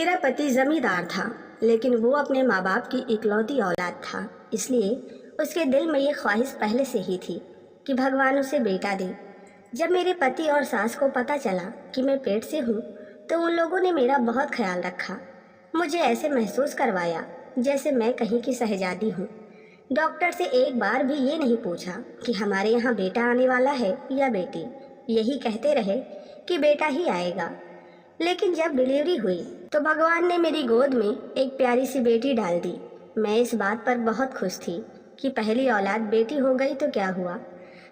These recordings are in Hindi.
मेरा पति जमींदार था, लेकिन वो अपने माँ बाप की इकलौती औलाद था। इसलिए उसके दिल में ये ख्वाहिश पहले से ही थी कि भगवान उसे बेटा दे। जब मेरे पति और सास को पता चला कि मैं पेट से हूँ, तो उन लोगों ने मेरा बहुत ख्याल रखा। मुझे ऐसे महसूस करवाया जैसे मैं कहीं की शहजादी हूँ। डॉक्टर से एक बार भी ये नहीं पूछा कि हमारे यहाँ बेटा आने वाला है या बेटी। यही कहते रहे कि बेटा ही आएगा। लेकिन जब डिलीवरी हुई तो भगवान ने मेरी गोद में एक प्यारी सी बेटी डाल दी। मैं इस बात पर बहुत खुश थी कि पहली औलाद बेटी हो गई तो क्या हुआ,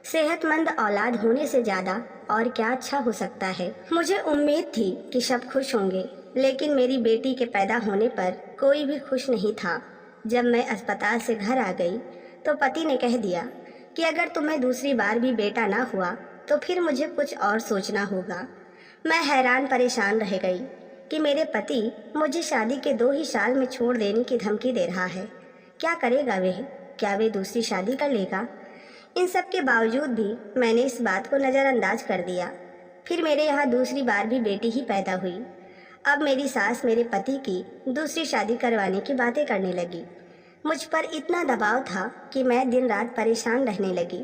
सेहतमंद औलाद होने से ज़्यादा और क्या अच्छा हो सकता है। मुझे उम्मीद थी कि सब खुश होंगे, लेकिन मेरी बेटी के पैदा होने पर कोई भी खुश नहीं था। जब मैं अस्पताल से घर आ गई तो पति ने कह दिया कि अगर तुम्हें दूसरी बार भी बेटा ना हुआ तो फिर मुझे कुछ और सोचना होगा। मैं हैरान परेशान रह गई कि मेरे पति मुझे शादी के 2 ही साल में छोड़ देने की धमकी दे रहा है। क्या करेगा वह? क्या वे दूसरी शादी कर लेगा? इन सब के बावजूद भी मैंने इस बात को नज़रअंदाज कर दिया। फिर मेरे यहाँ दूसरी बार भी बेटी ही पैदा हुई। अब मेरी सास मेरे पति की दूसरी शादी करवाने की बातें करने लगी। मुझ पर इतना दबाव था कि मैं दिन रात परेशान रहने लगी।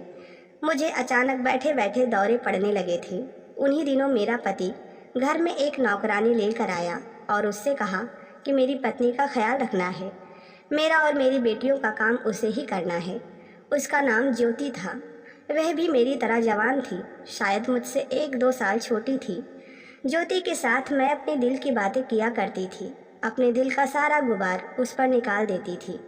मुझे अचानक बैठे बैठे दौरे पड़ने लगे थे। उन्हीं दिनों मेरा पति घर में एक नौकरानी लेकर आया और उससे कहा कि मेरी पत्नी का ख्याल रखना है, मेरा और मेरी बेटियों का काम उसे ही करना है। उसका नाम ज्योति था। वह भी मेरी तरह जवान थी, शायद मुझसे 1-2 साल छोटी थी। ज्योति के साथ मैं अपने दिल की बातें किया करती थी, अपने दिल का सारा गुबार उस पर निकाल देती थी।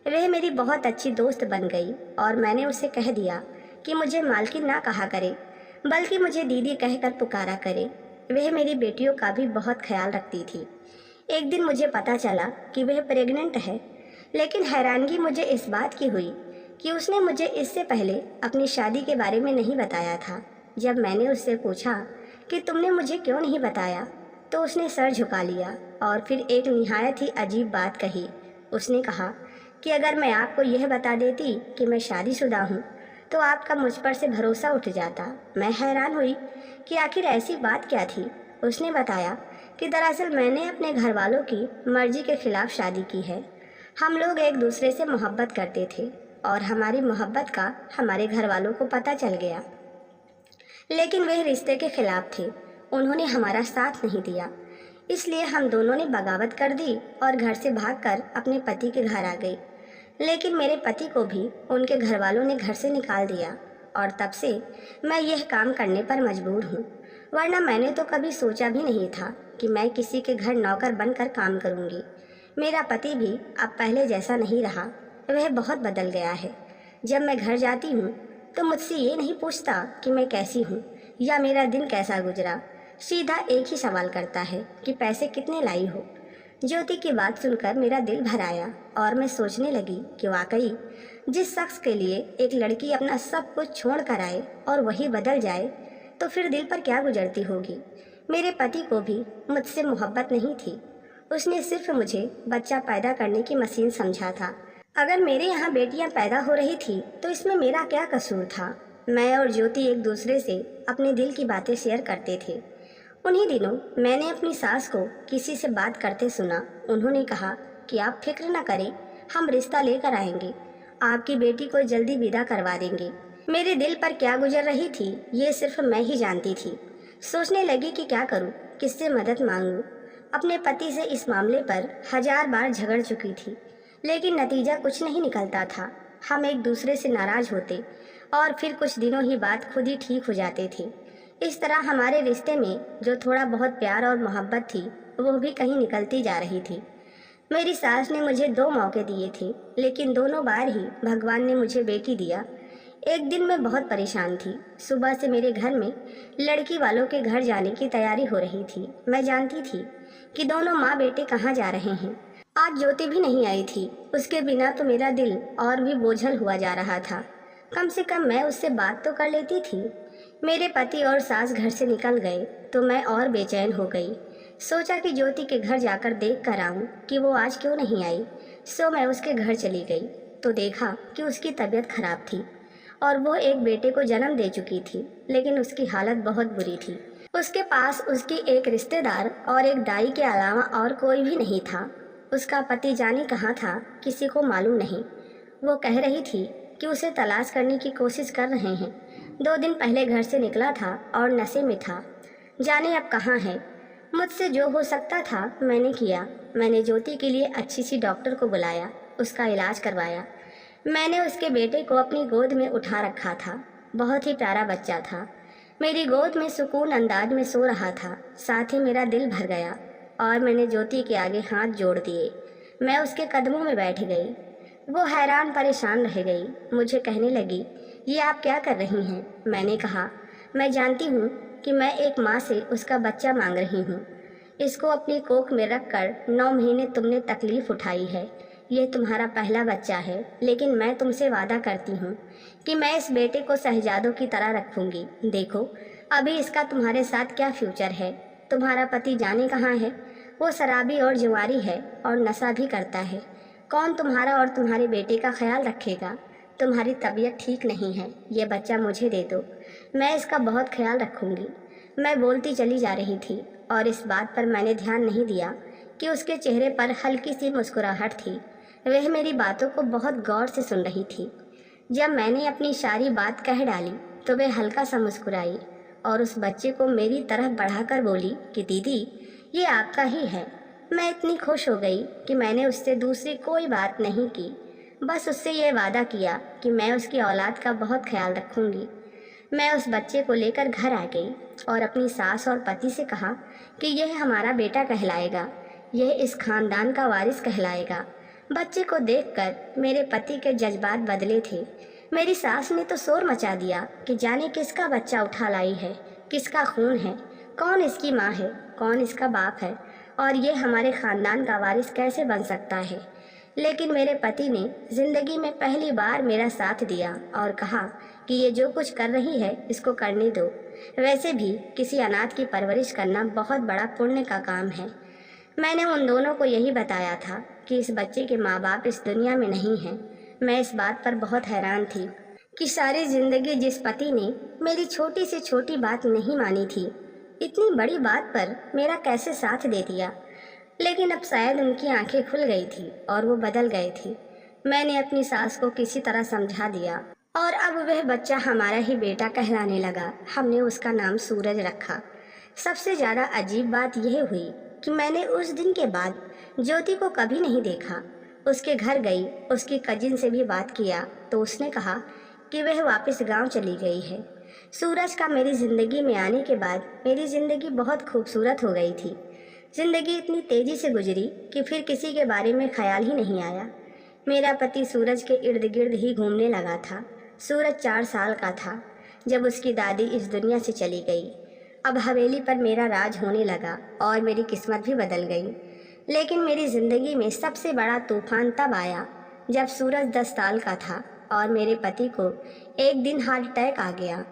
वह मेरी बहुत अच्छी दोस्त बन गई और मैंने उसे कह दिया कि मुझे मालकिन ना कहा करे, बल्कि मुझे दीदी कहकर पुकारा करे। वह मेरी बेटियों का भी बहुत ख्याल रखती थी। एक दिन मुझे पता चला कि वह प्रेग्नेंट है, लेकिन हैरानगी मुझे इस बात की हुई कि उसने मुझे इससे पहले अपनी शादी के बारे में नहीं बताया था। जब मैंने उससे पूछा कि तुमने मुझे क्यों नहीं बताया, तो उसने सर झुका लिया और फिर एक निहायत ही अजीब बात कही। उसने कहा कि अगर मैं आपको यह बता देती कि मैं शादीशुदा हूँ तो आपका मुझ पर से भरोसा उठ जाता। मैं हैरान हुई कि आखिर ऐसी बात क्या थी। उसने बताया कि दरअसल मैंने अपने घर वालों की मर्जी के खिलाफ शादी की है। हम लोग एक दूसरे से मोहब्बत करते थे और हमारी मोहब्बत का हमारे घर वालों को पता चल गया, लेकिन वह रिश्ते के खिलाफ थे। उन्होंने हमारा साथ नहीं दिया, इसलिए हम दोनों ने बगावत कर दी और घर से भागकर अपने पति के घर आ गई। लेकिन मेरे पति को भी उनके घर वालों ने घर से निकाल दिया और तब से मैं यह काम करने पर मजबूर हूँ, वरना मैंने तो कभी सोचा भी नहीं था कि मैं किसी के घर नौकर बनकर काम करूँगी। मेरा पति भी अब पहले जैसा नहीं रहा, वह बहुत बदल गया है। जब मैं घर जाती हूँ तो मुझसे ये नहीं पूछता कि मैं कैसी हूँ या मेरा दिन कैसा गुजरा। सीधा एक ही सवाल करता है कि पैसे कितने लाई हो। ज्योति की बात सुनकर मेरा दिल भर आया और मैं सोचने लगी कि वाकई जिस शख्स के लिए एक लड़की अपना सब कुछ छोड़ कर आए और वही बदल जाए तो फिर दिल पर क्या गुजरती होगी। मेरे पति को भी मुझसे मोहब्बत नहीं थी, उसने सिर्फ मुझे बच्चा पैदा करने की मशीन समझा था। अगर मेरे यहाँ बेटियाँ पैदा हो रही थी तो इसमें मेरा क्या कसूर था। मैं और ज्योति एक दूसरे से अपने दिल की बातें शेयर करते थे। उन्हीं दिनों मैंने अपनी सास को किसी से बात करते सुना। उन्होंने कहा कि आप फिक्र न करें, हम रिश्ता लेकर आएंगे, आपकी बेटी को जल्दी विदा करवा देंगे। मेरे दिल पर क्या गुजर रही थी ये सिर्फ मैं ही जानती थी। सोचने लगी कि क्या करूं, किससे मदद मांगूं। अपने पति से इस मामले पर 1000 बार झगड़ चुकी थी, लेकिन नतीजा कुछ नहीं निकलता था। हम एक दूसरे से नाराज होते और फिर कुछ दिनों ही बाद खुद ही ठीक हो जाते थे। इस तरह हमारे रिश्ते में जो थोड़ा बहुत प्यार और मोहब्बत थी वो भी कहीं निकलती जा रही थी। मेरी सास ने मुझे 2 मौके दिए थे, लेकिन दोनों बार ही भगवान ने मुझे बेटी दिया। एक दिन मैं बहुत परेशान थी। सुबह से मेरे घर में लड़की वालों के घर जाने की तैयारी हो रही थी। मैं जानती थी कि दोनों माँ बेटे कहाँ जा रहे हैं। आज ज्योति भी नहीं आई थी, उसके बिना तो मेरा दिल और भी बोझल हुआ जा रहा था। कम से कम मैं उससे बात तो कर लेती थी। मेरे पति और सास घर से निकल गए तो मैं और बेचैन हो गई। सोचा कि ज्योति के घर जाकर देख कर आऊँ कि वो आज क्यों नहीं आई। सो मैं उसके घर चली गई तो देखा कि उसकी तबीयत खराब थी और वो एक बेटे को जन्म दे चुकी थी, लेकिन उसकी हालत बहुत बुरी थी। उसके पास उसकी एक रिश्तेदार और एक दाई के अलावा और कोई भी नहीं था। उसका पति जाने कहाँ था, किसी को मालूम नहीं। वो कह रही थी कि उसे तलाश करने की कोशिश कर रहे हैं। 2 दिन पहले घर से निकला था और नशे में था, जाने अब कहाँ है। मुझसे जो हो सकता था मैंने किया। मैंने ज्योति के लिए अच्छी सी डॉक्टर को बुलाया, उसका इलाज करवाया। मैंने उसके बेटे को अपनी गोद में उठा रखा था। बहुत ही प्यारा बच्चा था, मेरी गोद में सुकून अंदाज में सो रहा था। साथ ही मेरा दिल भर गया और मैंने ज्योति के आगे हाथ जोड़ दिए। मैं उसके कदमों में बैठ गई। वो हैरान परेशान रह गई। मुझे कहने लगी, ये आप क्या कर रही हैं? मैंने कहा, मैं जानती हूँ कि मैं एक माँ से उसका बच्चा मांग रही हूँ। इसको अपनी कोख में रखकर 9 महीने तुमने तकलीफ़ उठाई है। ये तुम्हारा पहला बच्चा है, लेकिन मैं तुमसे वादा करती हूँ कि मैं इस बेटे को शहजादों की तरह रखूँगी। देखो अभी इसका तुम्हारे साथ क्या फ्यूचर है। तुम्हारा पति जाने कहाँ है, वो शराबी और जुआरी है और नशा भी करता है। कौन तुम्हारा और तुम्हारे बेटे का ख्याल रखेगा? तुम्हारी तबीयत ठीक नहीं है, ये बच्चा मुझे दे दो, मैं इसका बहुत ख्याल रखूँगी। मैं बोलती चली जा रही थी और इस बात पर मैंने ध्यान नहीं दिया कि उसके चेहरे पर हल्की सी मुस्कुराहट थी। वह मेरी बातों को बहुत गौर से सुन रही थी। जब मैंने अपनी सारी बात कह डाली तो वह हल्का सा मुस्कुराई और उस बच्चे को मेरी तरफ बढ़ाकर बोली कि दीदी, ये आपका ही है। मैं इतनी खुश हो गई कि मैंने उससे दूसरी कोई बात नहीं की, बस उससे ये वादा किया कि मैं उसकी औलाद का बहुत ख्याल रखूँगी। मैं उस बच्चे को लेकर घर आ गई और अपनी सास और पति से कहा कि यह हमारा बेटा कहलाएगा, यह इस खानदान का वारिस कहलाएगा। बच्चे को देखकर मेरे पति के जज्बात बदले थे। मेरी सास ने तो शोर मचा दिया कि जाने किसका बच्चा उठा लाई है, किसका खून है, कौन इसकी माँ है, कौन इसका बाप है और ये हमारे खानदान का वारिस कैसे बन सकता है। लेकिन मेरे पति ने जिंदगी में पहली बार मेरा साथ दिया और कहा कि ये जो कुछ कर रही है इसको करने दो। वैसे भी किसी अनाथ की परवरिश करना बहुत बड़ा पुण्य का काम है। मैंने उन दोनों को यही बताया था कि इस बच्चे के माँ बाप इस दुनिया में नहीं हैं। मैं इस बात पर बहुत हैरान थी कि सारी जिंदगी जिस पति ने मेरी छोटी से छोटी बात नहीं मानी थी, इतनी बड़ी बात पर मेरा कैसे साथ दे दिया। लेकिन अब शायद उनकी आंखें खुल गई थी और वो बदल गए थे। मैंने अपनी सास को किसी तरह समझा दिया और अब वह बच्चा हमारा ही बेटा कहलाने लगा। हमने उसका नाम सूरज रखा। सबसे ज़्यादा अजीब बात यह हुई कि मैंने उस दिन के बाद ज्योति को कभी नहीं देखा। उसके घर गई, उसकी कजिन से भी बात किया तो उसने कहा कि वह वापस गांव चली गई है। सूरज का मेरी ज़िंदगी में आने के बाद मेरी ज़िंदगी बहुत खूबसूरत हो गई थी। ज़िंदगी इतनी तेज़ी से गुजरी कि फिर किसी के बारे में ख्याल ही नहीं आया। मेरा पति सूरज के इर्द गिर्द ही घूमने लगा था। सूरज 4 साल का था जब उसकी दादी इस दुनिया से चली गई। अब हवेली पर मेरा राज होने लगा और मेरी किस्मत भी बदल गई। लेकिन मेरी ज़िंदगी में सबसे बड़ा तूफान तब आया जब सूरज 10 साल का था और मेरे पति को एक दिन हार्ट अटैक आ गया।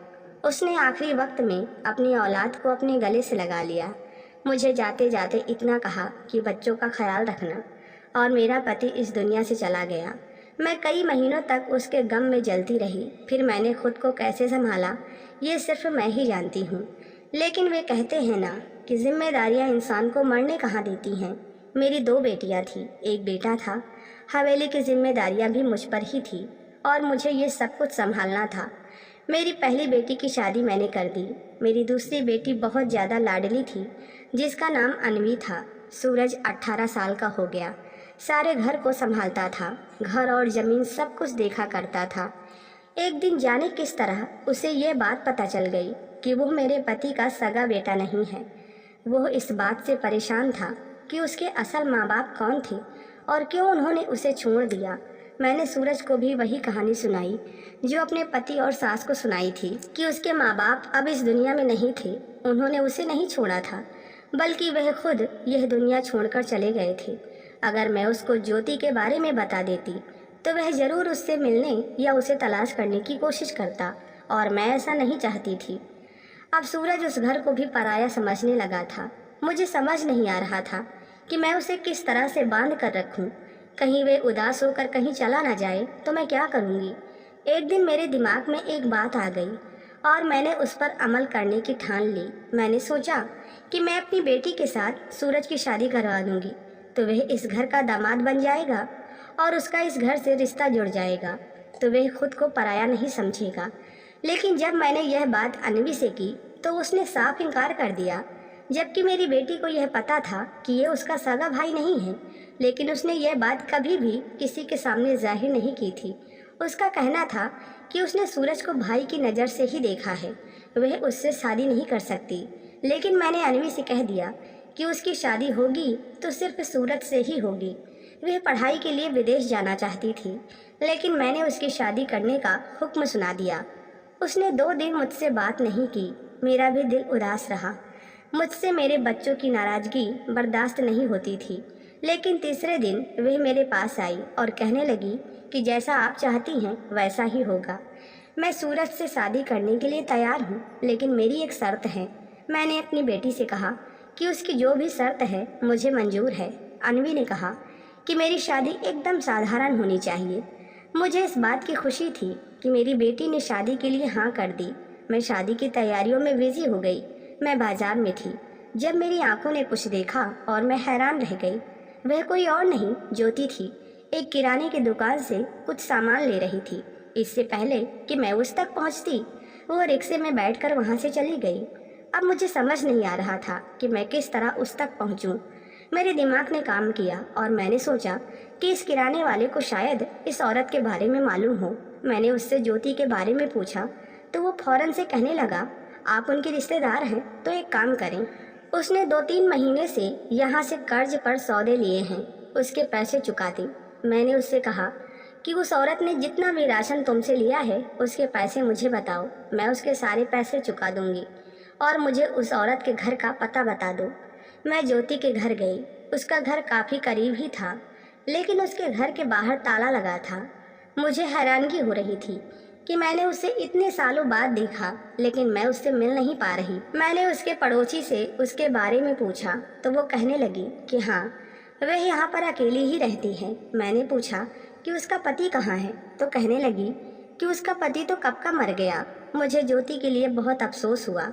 उसने आखिरी वक्त में अपनी औलाद को अपने गले से लगा लिया। मुझे जाते जाते इतना कहा कि बच्चों का ख्याल रखना, और मेरा पति इस दुनिया से चला गया। मैं कई महीनों तक उसके गम में जलती रही। फिर मैंने खुद को कैसे संभाला ये सिर्फ मैं ही जानती हूँ। लेकिन वे कहते हैं ना कि जिम्मेदारियाँ इंसान को मरने कहाँ देती हैं। मेरी 2 बेटियाँ थीं, एक बेटा था। हवेली की जिम्मेदारियाँ भी मुझ पर ही थी और मुझे ये सब कुछ संभालना था। मेरी पहली बेटी की शादी मैंने कर दी। मेरी दूसरी बेटी बहुत ज़्यादा लाडली थी जिसका नाम अनवी था। सूरज 18 साल का हो गया, सारे घर को संभालता था, घर और ज़मीन सब कुछ देखा करता था। एक दिन जाने किस तरह उसे ये बात पता चल गई कि वो मेरे पति का सगा बेटा नहीं है। वो इस बात से परेशान था कि उसके असल माँ बाप कौन थे और क्यों उन्होंने उसे छोड़ दिया। मैंने सूरज को भी वही कहानी सुनाई जो अपने पति और सास को सुनाई थी कि उसके माँ बाप अब इस दुनिया में नहीं थे। उन्होंने उसे नहीं छोड़ा था, बल्कि वह खुद यह दुनिया छोड़कर चले गए थे। अगर मैं उसको ज्योति के बारे में बता देती तो वह ज़रूर उससे मिलने या उसे तलाश करने की कोशिश करता, और मैं ऐसा नहीं चाहती थी। अब सूरज उस घर को भी पराया समझने लगा था। मुझे समझ नहीं आ रहा था कि मैं उसे किस तरह से बांध कर रखूं। कहीं वे उदास होकर कहीं चला ना जाए तो मैं क्या करूंगी। एक दिन मेरे दिमाग में एक बात आ गई और मैंने उस पर अमल करने की ठान ली। मैंने सोचा कि मैं अपनी बेटी के साथ सूरज की शादी करवा दूंगी तो वह इस घर का दामाद बन जाएगा और उसका इस घर से रिश्ता जुड़ जाएगा, तो वह खुद को पराया नहीं समझेगा। लेकिन जब मैंने यह बात अनवी से की तो उसने साफ इनकार कर दिया, जबकि मेरी बेटी को यह पता था कि ये उसका सगा भाई नहीं है। लेकिन उसने यह बात कभी भी किसी के सामने जाहिर नहीं की थी। उसका कहना था कि उसने सूरज को भाई की नज़र से ही देखा है, वह उससे शादी नहीं कर सकती। लेकिन मैंने अनवी से कह दिया कि उसकी शादी होगी तो सिर्फ सूरज से ही होगी। वह पढ़ाई के लिए विदेश जाना चाहती थी, लेकिन मैंने उसकी शादी करने का हुक्म सुना दिया। उसने 2 दिन मुझसे बात नहीं की। मेरा भी दिल उदास रहा। मुझसे मेरे बच्चों की नाराज़गी बर्दाश्त नहीं होती थी। लेकिन तीसरे दिन वह मेरे पास आई और कहने लगी कि जैसा आप चाहती हैं वैसा ही होगा। मैं सूरज से शादी करने के लिए तैयार हूँ, लेकिन मेरी एक शर्त है। मैंने अपनी बेटी से कहा कि उसकी जो भी शर्त है मुझे मंजूर है। अनवी ने कहा कि मेरी शादी एकदम साधारण होनी चाहिए। मुझे इस बात की खुशी थी कि मेरी बेटी ने शादी के लिए हाँ कर दी। मैं शादी की तैयारियों में बिजी हो गई। मैं बाजार में थी जब मेरी आंखों ने कुछ देखा और मैं हैरान रह गई। वह कोई और नहीं, ज्योति थी। एक किराने की दुकान से कुछ सामान ले रही थी। इससे पहले कि मैं उस तक पहुंचती, वो रिक्शे में बैठकर वहां से चली गई। अब मुझे समझ नहीं आ रहा था कि मैं किस तरह उस तक पहुंचूं। मेरे दिमाग ने काम किया और मैंने सोचा कि इस किराने वाले को शायद इस औरत के बारे में मालूम हो। मैंने उससे ज्योति के बारे में पूछा तो वो फौरन से कहने लगा, आप उनके रिश्तेदार हैं तो एक काम करें, उसने 2-3 महीने से यहाँ से कर्ज पर सौदे लिए हैं, उसके पैसे चुका दें। मैंने उससे कहा कि उस औरत ने जितना भी राशन तुमसे लिया है उसके पैसे मुझे बताओ, मैं उसके सारे पैसे चुका दूंगी और मुझे उस औरत के घर का पता बता दो। मैं ज्योति के घर गई। उसका घर काफ़ी करीब ही था, लेकिन उसके घर के बाहर ताला लगा था। मुझे हैरानगी हो रही थी कि मैंने उसे इतने सालों बाद देखा, लेकिन मैं उससे मिल नहीं पा रही। मैंने उसके पड़ोसी से उसके बारे में पूछा तो वो कहने लगी कि हाँ, वह यहाँ पर अकेली ही रहती है। मैंने पूछा कि उसका पति कहाँ है तो कहने लगी कि उसका पति तो कब का मर गया। मुझे ज्योति के लिए बहुत अफसोस हुआ।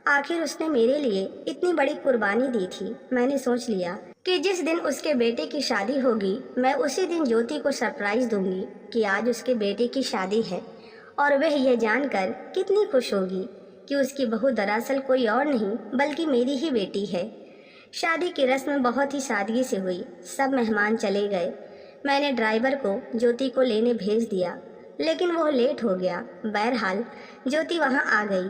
आखिर उसने मेरे लिए इतनी बड़ी कुर्बानी दी थी। मैंने सोच लिया कि जिस दिन उसके बेटे की शादी होगी मैं उसी दिन ज्योति को सरप्राइज दूंगी कि आज उसके बेटे की शादी है, और वह यह जानकर कितनी खुश होगी कि उसकी बहू दरअसल कोई और नहीं बल्कि मेरी ही बेटी है। शादी की रस्म बहुत ही सादगी से हुई। सब मेहमान चले गए। मैंने ड्राइवर को ज्योति को लेने भेज दिया, लेकिन वह लेट हो गया। बहरहाल ज्योति वहां आ गई।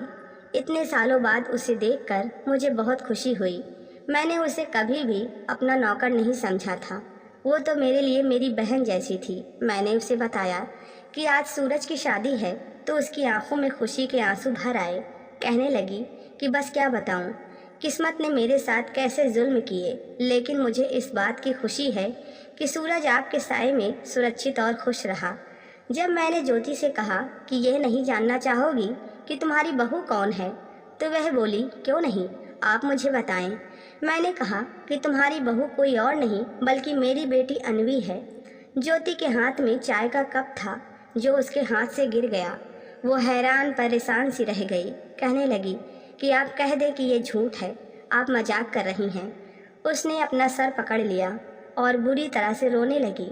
इतने सालों बाद उसे देखकर मुझे बहुत खुशी हुई। मैंने उसे कभी भी अपना नौकर नहीं समझा था। वो तो मेरे लिए मेरी बहन जैसी थी। मैंने उसे बताया कि आज सूरज की शादी है तो उसकी आंखों में खुशी के आंसू भर आए। कहने लगी कि बस क्या बताऊं, किस्मत ने मेरे साथ कैसे जुल्म किए, लेकिन मुझे इस बात की खुशी है कि सूरज आपके साए में सुरक्षित और खुश रहा। जब मैंने ज्योति से कहा कि यह नहीं जानना चाहोगी कि तुम्हारी बहू कौन है, तो वह बोली, क्यों नहीं, आप मुझे बताएं। मैंने कहा कि तुम्हारी बहू कोई और नहीं बल्कि मेरी बेटी अनवी है। ज्योति के हाथ में चाय का कप था जो उसके हाथ से गिर गया। वो हैरान परेशान सी रह गई। कहने लगी कि आप कह दें कि ये झूठ है, आप मजाक कर रही हैं। उसने अपना सर पकड़ लिया और बुरी तरह से रोने लगी।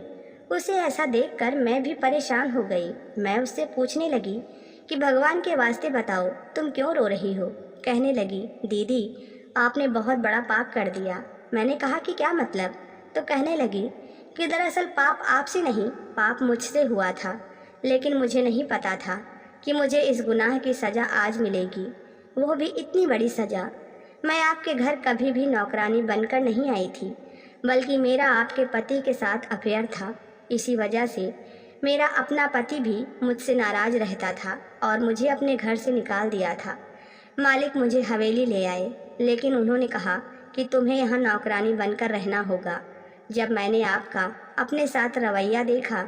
उसे ऐसा देखकर मैं भी परेशान हो गई। मैं उससे पूछने लगी कि भगवान के वास्ते बताओ, तुम क्यों रो रही हो। कहने लगी, दीदी आपने बहुत बड़ा पाप कर दिया। मैंने कहा कि क्या मतलब, तो कहने लगी कि दरअसल पाप आपसे नहीं, पाप मुझसे हुआ था, लेकिन मुझे नहीं पता था कि मुझे इस गुनाह की सज़ा आज मिलेगी, वो भी इतनी बड़ी सज़ा। मैं आपके घर कभी भी नौकरानी बनकर नहीं आई थी, बल्कि मेरा आपके पति के साथ अफेयर था। इसी वजह से मेरा अपना पति भी मुझसे नाराज़ रहता था और मुझे अपने घर से निकाल दिया था। मालिक मुझे हवेली ले आए, लेकिन उन्होंने कहा कि तुम्हें यहाँ नौकरानी बनकर रहना होगा। जब मैंने आपका अपने साथ रवैया देखा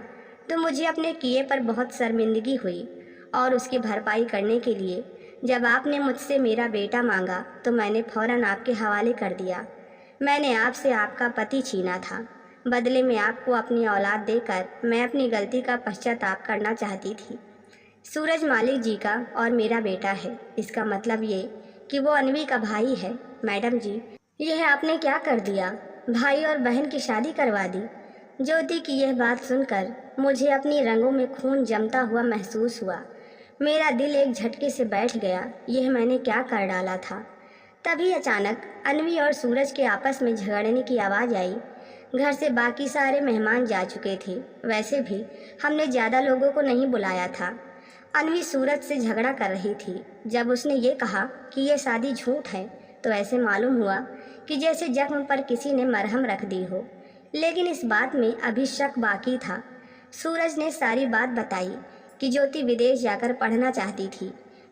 तो मुझे अपने किए पर बहुत शर्मिंदगी हुई, और उसकी भरपाई करने के लिए जब आपने मुझसे मेरा बेटा मांगा तो मैंने फ़ौरन आपके हवाले कर दिया। मैंने आपसे आपका पति छीना था। बदले में आपको अपनी औलाद देकर मैं अपनी गलती का पश्चाताप करना चाहती थी। सूरज मालिक जी का और मेरा बेटा है। इसका मतलब ये कि वो अनवी का भाई है। मैडम जी, यह आपने क्या कर दिया? भाई और बहन की शादी करवा दी। ज्योति की यह बात सुनकर मुझे अपनी रंगों में खून जमता हुआ महसूस हुआ। मेरा दिल एक झटके से बैठ गया। यह मैंने क्या कर डाला था? तभी अचानक अनवी और सूरज के आपस में झगड़ने की आवाज़ आई। घर से बाकी सारे मेहमान जा चुके थे। वैसे भी हमने ज़्यादा लोगों को नहीं बुलाया था। अनवी सूरज से झगड़ा कर रही थी। जब उसने ये कहा कि यह शादी झूठ है तो ऐसे मालूम हुआ कि जैसे जख्म पर किसी ने मरहम रख दी हो। लेकिन इस बात में अभी शक बाकी था। सूरज ने सारी बात बताई कि ज्योति विदेश जाकर पढ़ना चाहती थी।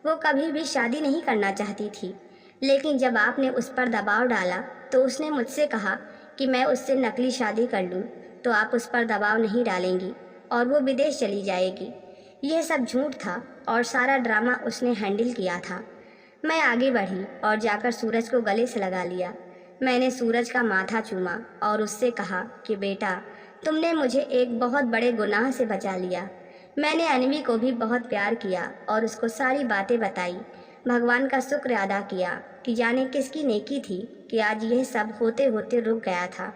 वो कभी भी शादी नहीं करना चाहती थी। लेकिन जब आपने उस पर दबाव डाला तो उसने मुझसे कहा कि मैं उससे नकली शादी कर लूँ तो आप उस पर दबाव नहीं डालेंगी और वो विदेश चली जाएगी। यह सब झूठ था और सारा ड्रामा उसने हैंडल किया था। मैं आगे बढ़ी और जाकर सूरज को गले से लगा लिया। मैंने सूरज का माथा चूमा और उससे कहा कि बेटा, तुमने मुझे एक बहुत बड़े गुनाह से बचा लिया। मैंने अनवी को भी बहुत प्यार किया और उसको सारी बातें बताई। भगवान का शुक्र अदा किया कि जाने किसकी नेकी थी कि आज यह सब होते होते रुक गया था।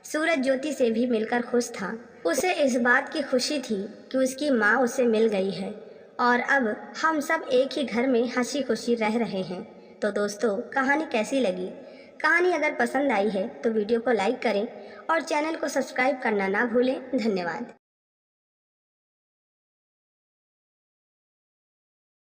सूरज ज्योति से भी मिलकर खुश था। उसे इस बात की खुशी थी कि उसकी माँ उसे मिल गई है और अब हम सब एक ही घर में हंसी खुशी रह रहे हैं। तो दोस्तों, कहानी कैसी लगी? कहानी अगर पसंद आई है तो वीडियो को लाइक करें और चैनल को सब्सक्राइब करना ना भूलें। धन्यवाद।